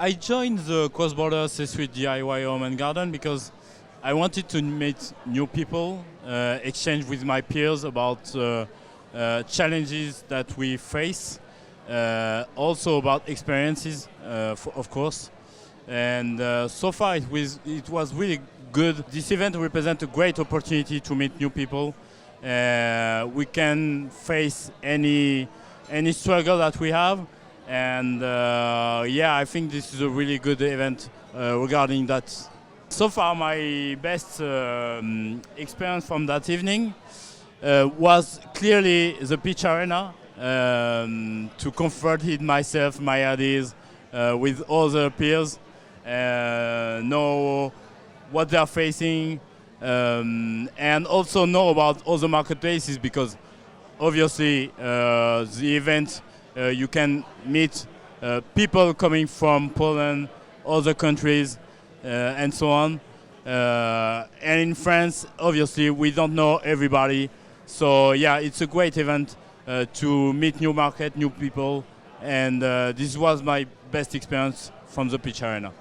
I joined the crossborder C-Suite DIY Home and Garden because I wanted to meet new people, exchange with my peers about challenges that we face, also about experiences, of course. And so far it was really good. This event represents a great opportunity to meet new people. We can face any struggle that we have. And I think this is a really good event regarding that. So far, my best experience from that evening was clearly the pitch arena, to confront myself, my ideas with other peers, know what they are facing, and also know about other marketplaces, because obviously the event you can meet people coming from Poland, other countries, and so on. And in France, obviously, we don't know everybody. So yeah, it's a great event to meet new market, new people. And this was my best experience from the pitch arena.